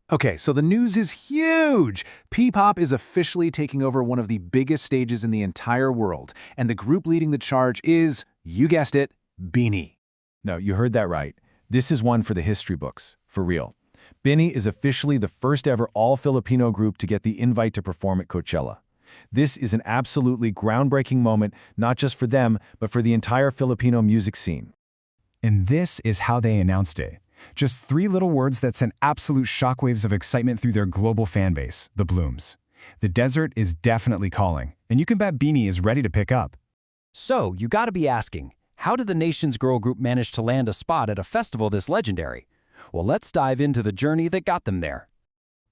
Okay, so the news is huge! P-pop is officially taking over one of the biggest stages in the entire world, and the group leading the charge is, you guessed it, BINI. No, you heard that right. This is one for the history books, for real. BINI is officially the first ever all-Filipino group to get the invite to perform at Coachella. This is an absolutely groundbreaking moment, not just for them, but for the entire Filipino music scene. And this is how they announced it. Just 3 little words that sent absolute shockwaves of excitement through their global fan base, the Blooms. The desert is definitely calling, and you can bet BINI is ready to pick up. So, you gotta be asking, how did the nation's girl group manage to land a spot at a festival this legendary? Well, let's dive into the journey that got them there.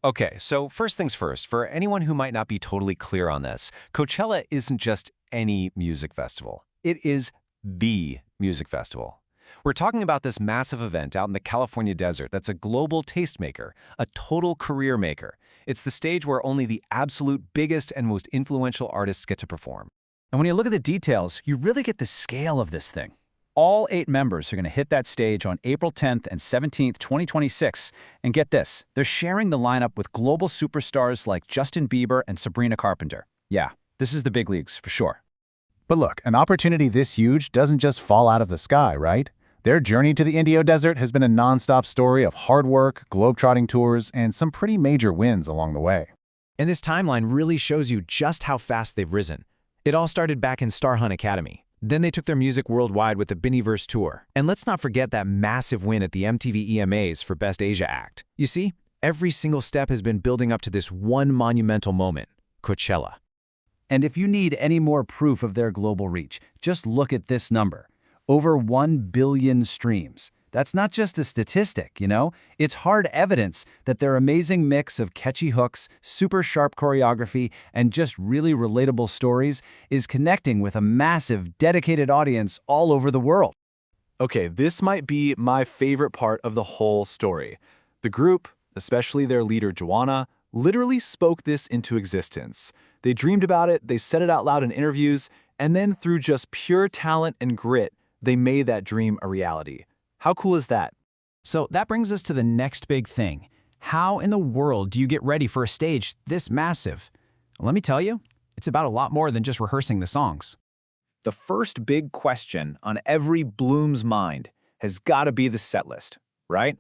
Okay, so first things first, for anyone who might not be totally clear on this, Coachella isn't just any music festival. It is the music festival. We're talking about this massive event out in the California desert that's a global tastemaker, a total career maker. It's the stage where only the absolute biggest and most influential artists get to perform. And when you look at the details, you really get the scale of this thing. All 8 members are going to hit that stage on April 10th and 17th, 2026. And get this, they're sharing the lineup with global superstars like Justin Bieber and Sabrina Carpenter. Yeah, this is the big leagues for sure. But look, an opportunity this huge doesn't just fall out of the sky, right? Their journey to the Indio desert has been a non-stop story of hard work, globe-trotting tours, and some pretty major wins along the way. And this timeline really shows you just how fast they've risen. It all started back in Star Hunt Academy. Then they took their music worldwide with the BINIverse tour. And let's not forget that massive win at the MTV EMAs for Best Asia Act. You see, every single step has been building up to this one monumental moment, Coachella. And if you need any more proof of their global reach, just look at this number. Over 1 billion streams. That's not just a statistic, you know? It's hard evidence that their amazing mix of catchy hooks, super sharp choreography, and just really relatable stories is connecting with a massive, dedicated audience all over the world. Okay, this might be my favorite part of the whole story. The group, especially their leader Jhoanna, literally spoke this into existence. They dreamed about it, they said it out loud in interviews, and then through just pure talent and grit, they made that dream a reality. How cool is that? So that brings us to the next big thing. How in the world do you get ready for a stage this massive? Well, let me tell you, it's about a lot more than just rehearsing the songs. The first big question on every Bloom's mind has got to be the setlist, right?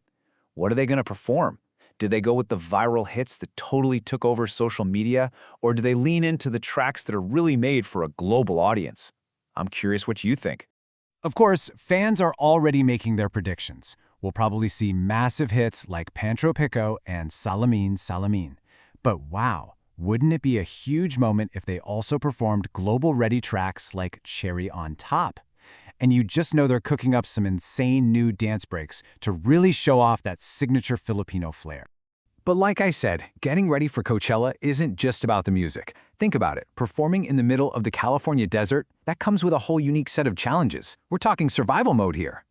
What are they going to perform? Did they go with the viral hits that totally took over social media, or do they lean into the tracks that are really made for a global audience? I'm curious what you think. Of course, fans are already making their predictions. We'll probably see massive hits like Pantro Pico and Salamin Salamin. But wow, wouldn't it be a huge moment if they also performed global-ready tracks like Cherry on Top? And you just know they're cooking up some insane new dance breaks to really show off that signature Filipino flair. But like I said, getting ready for Coachella isn't just about the music. Think about it, performing in the middle of the California desert, that comes with a whole unique set of challenges. We're talking survival mode here.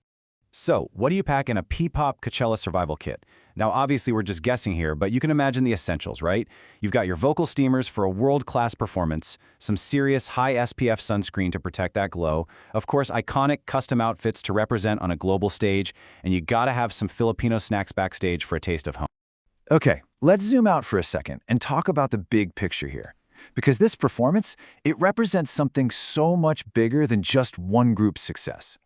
So, what do you pack in a P-pop Coachella survival kit? Now, obviously, we're just guessing here, but you can imagine the essentials, right? You've got your vocal steamers for a world-class performance, some serious high SPF sunscreen to protect that glow, of course, iconic custom outfits to represent on a global stage, and you gotta have some Filipino snacks backstage for a taste of home. Okay, let's zoom out for a second and talk about the big picture here. Because this performance, it represents something so much bigger than just one group's success.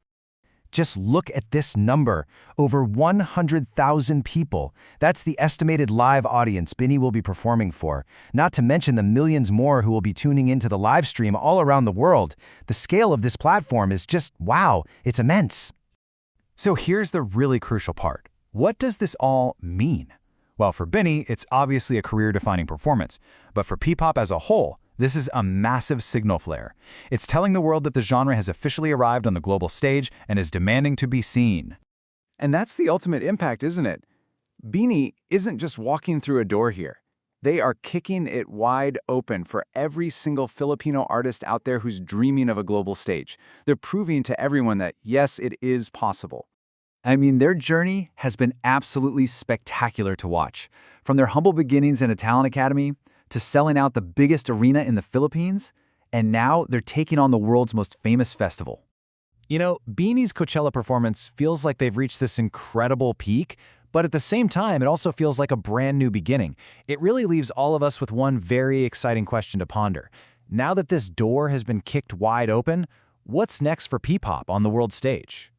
Just look at this number, over 100,000 people. That's the estimated live audience BINI will be performing for, not to mention the millions more who will be tuning into the live stream all around the world. The scale of this platform is just, wow, it's immense. So here's the really crucial part. What does this all mean? Well, for BINI, it's obviously a career-defining performance, but for P-pop as a whole, this is a massive signal flare. It's telling the world that the genre has officially arrived on the global stage and is demanding to be seen. And that's the ultimate impact, isn't it? BINI isn't just walking through a door here. They are kicking it wide open for every single Filipino artist out there who's dreaming of a global stage. They're proving to everyone that, yes, it is possible. I mean, their journey has been absolutely spectacular to watch. From their humble beginnings in a talent academy, to selling out the biggest arena in the Philippines, and now they're taking on the world's most famous festival. You know, BINI's Coachella performance feels like they've reached this incredible peak, But at the same time, it also feels like a brand new beginning. It really leaves all of us with one very exciting question to ponder. Now that this door has been kicked wide open, what's next for P-pop on the world stage?